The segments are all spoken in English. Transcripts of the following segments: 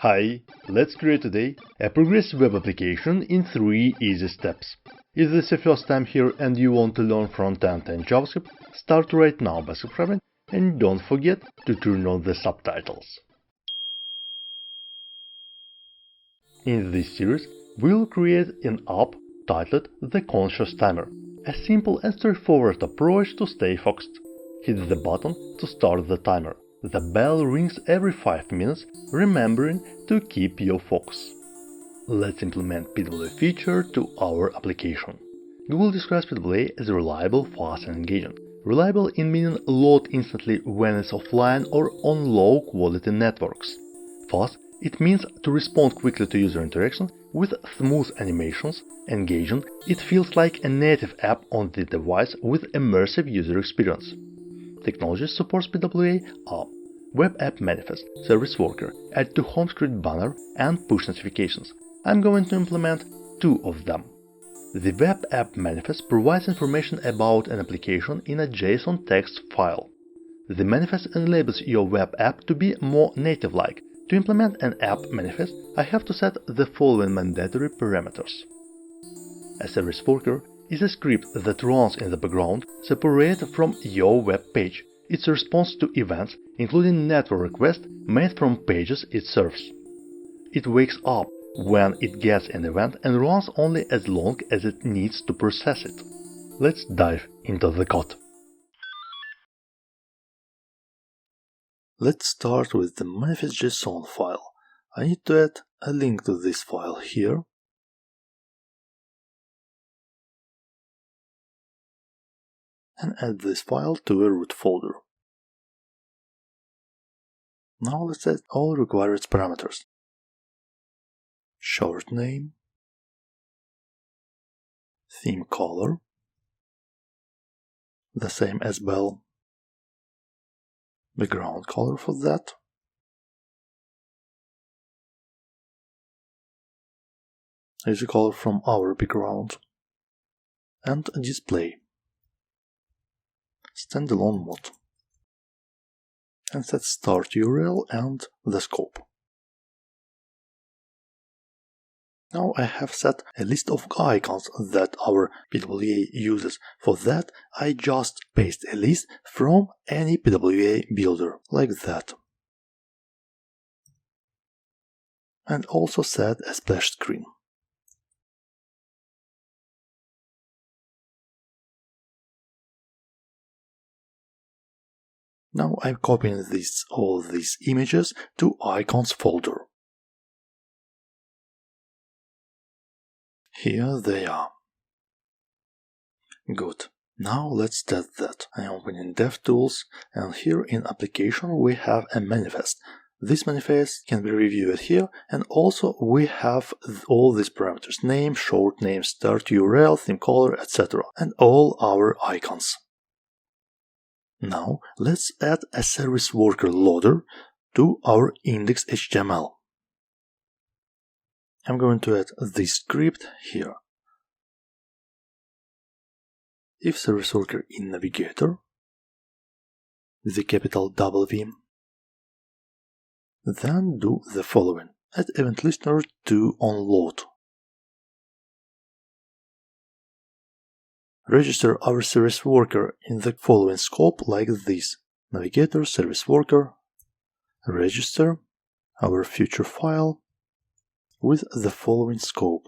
Hi, let's create today a progressive web application in 3 easy steps. If this is your first time here and you want to learn front-end and JavaScript, start right now by subscribing and don't forget to turn on the subtitles. In this series, we'll create an app titled The Conscious Timer, a simple and straightforward approach to stay focused. Hit the button to start the timer. The bell rings every 5 minutes, remembering to keep your focus. Let's implement PWA feature to our application. Google describes PWA as reliable, fast and engaging. Reliable in meaning load instantly when it's offline or on low-quality networks. Fast, it means to respond quickly to user interaction with smooth animations. Engaging, it feels like a native app on the device with immersive user experience. Technology supports PWA are Web App Manifest, Service Worker, Add to Home Screen Banner, and Push Notifications. I'm going to implement 2 of them. The Web App Manifest provides information about an application in a JSON text file. The manifest enables your web app to be more native-like. To implement an app manifest, I have to set the following mandatory parameters. A Service Worker is a script that runs in the background, separated from your web page. It responds to events, including network requests made from pages it serves. It wakes up when it gets an event and runs only as long as it needs to process it. Let's dive into the code. Let's start with the manifest.json file. I need to add a link to this file here. And add this file to a root folder. Now let's add all required parameters. Short name, theme color, the same as bell, background color for that, is a color from our background, and display. Standalone mode, and set start URL and the scope. Now I have set a list of icons that our PWA uses. For that, I just paste a list from any PWA builder, like that. And also set a splash screen. Now I'm copying all these images to icons folder. Here they are. Good. Now let's test that. I'm opening DevTools, and here in Application we have a manifest. This manifest can be reviewed here, and also we have all these parameters: name, short name, start URL, theme color, etc. and all our icons. Now let's add a service worker loader to our index.html. I'm going to add this script here. If service worker in navigator, with the capital W, then do the following: add event listener to onload. Register our service worker in the following scope like this: navigator, service worker, register our future file with the following scope.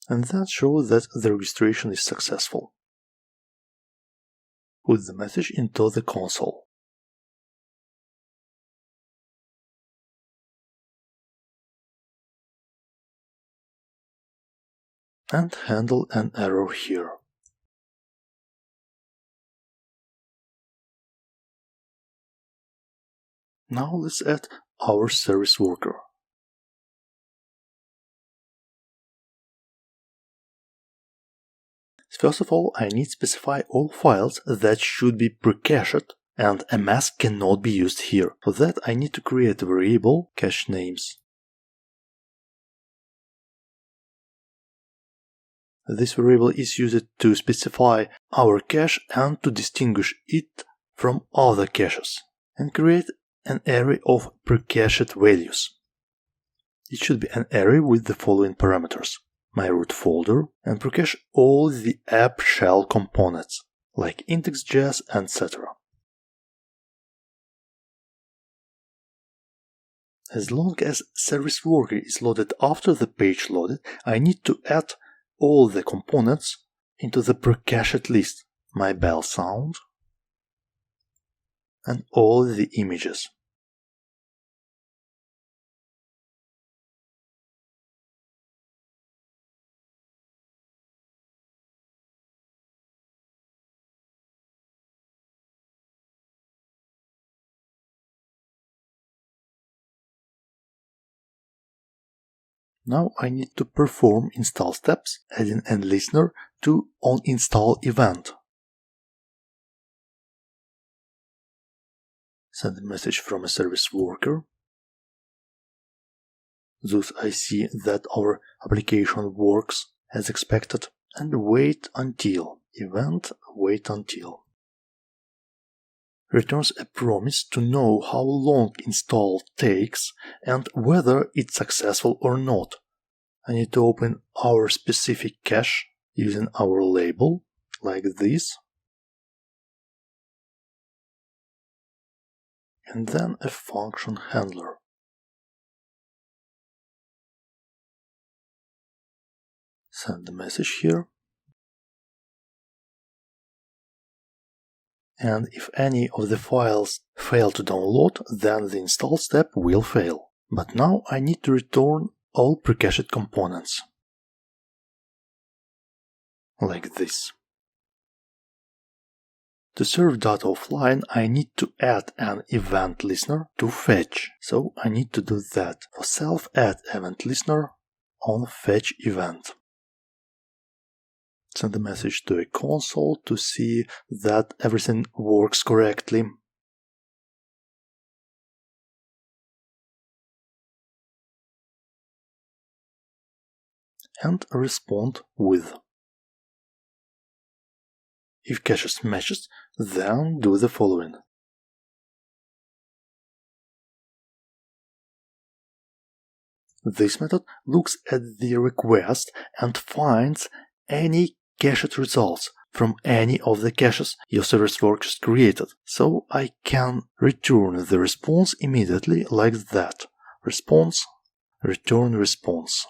And that shows that the registration is successful. Put the message into the console. And handle an error here. Now let's add our service worker. First of all, I need to specify all files that should be pre-cached, and a mask cannot be used here. For that, I need to create a variable cache names. This variable is used to specify our cache and to distinguish it from other caches, and create an array of precached values. It should be an array with the following parameters: my root folder, and precache all the app shell components, like index.js, etc. As long as service worker is loaded after the page loaded, I need to add all the components into the precached list, my bell sound, and all the images. Now I need to perform install steps, adding a listener to onInstall event. Send a message from a service worker. Thus I see that our application works as expected, and wait until returns a promise to know how long install takes and whether it's successful or not. I need to open our specific cache using our label, like this, and then a function handler. Send the message here. And if any of the files fail to download, then the install step will fail. But now I need to return all precached components. Like this. To serve data offline, I need to add an event listener to fetch. So I need to do that. For self, add event listener on fetch event. Send a message to a console to see that everything works correctly. And respond with. If cache matches, then do the following. This method looks at the request and finds any cached results from any of the caches your service workers created, so I can return the response immediately like that. Response, return response.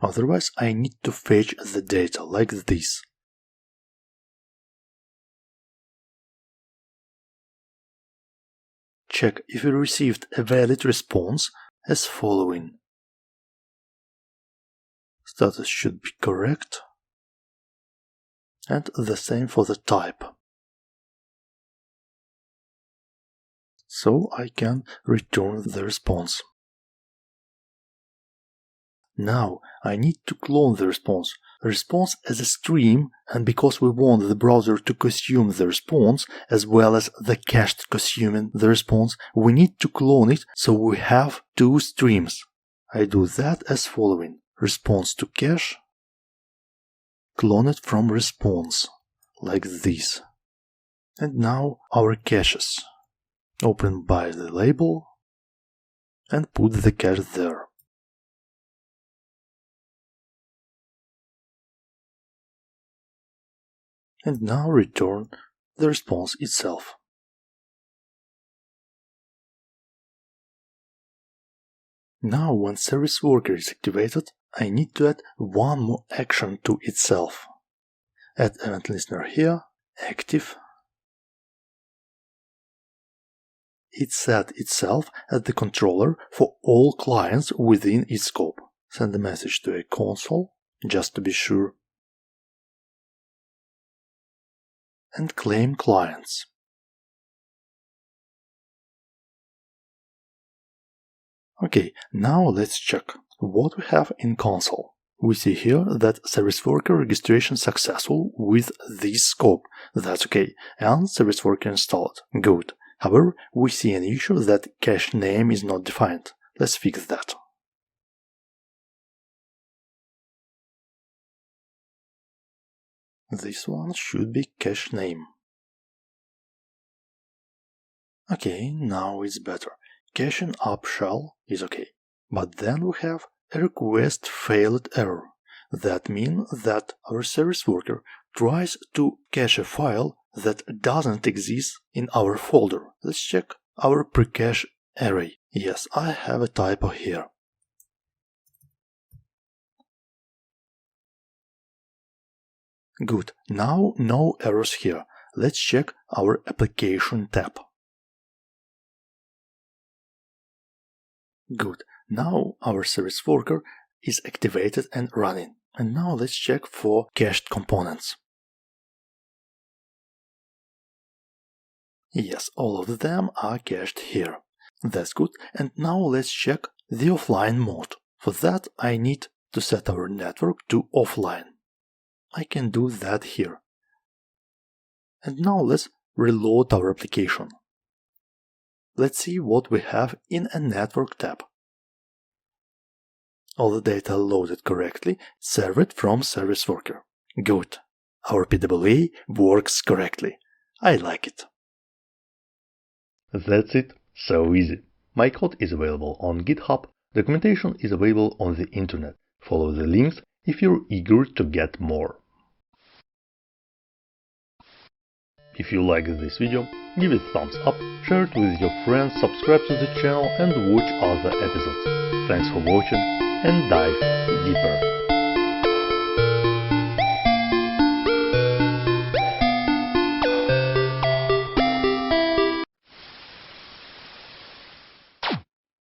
Otherwise, I need to fetch the data like this. Check if you received a valid response as following. Status should be correct, and the same for the type. So I can return the response. Now I need to clone the response as a stream, and because we want the browser to consume the response as well as the cache consuming the response, we need to clone it so we have two streams. I do that as following. Response to cache, clone it from response, like this. And now our caches. Open by the label and put the cache there. And now return the response itself. Now when service worker is activated, I need to add one more action to itself. Add event listener here, active. It set itself as the controller for all clients within its scope. Send a message to a console, just to be sure. And claim clients. Okay, now let's check what we have in console. We see here that service worker registration successful with this scope. That's okay. And service worker installed. Good. However, we see an issue that cache name is not defined. Let's fix that. This one should be cache name. Okay, now it's better. Caching up shell is okay. But then we have a request failed error. That means that our service worker tries to cache a file that doesn't exist in our folder. Let's check our precache array. Yes, I have a typo here. Good, now no errors here. Let's check our application tab. Good, now our service worker is activated and running. And now let's check for cached components. Yes, all of them are cached here. That's good, and now let's check the offline mode. For that I need to set our network to offline. I can do that here. And now let's reload our application. Let's see what we have in a network tab. All the data loaded correctly, served from service worker. Good. Our PWA works correctly. I like it. That's it. So easy. My code is available on GitHub. Documentation is available on the internet. Follow the links if you're eager to get more. If you like this video, give it a thumbs up, share it with your friends, subscribe to the channel and watch other episodes. Thanks for watching and dive deeper.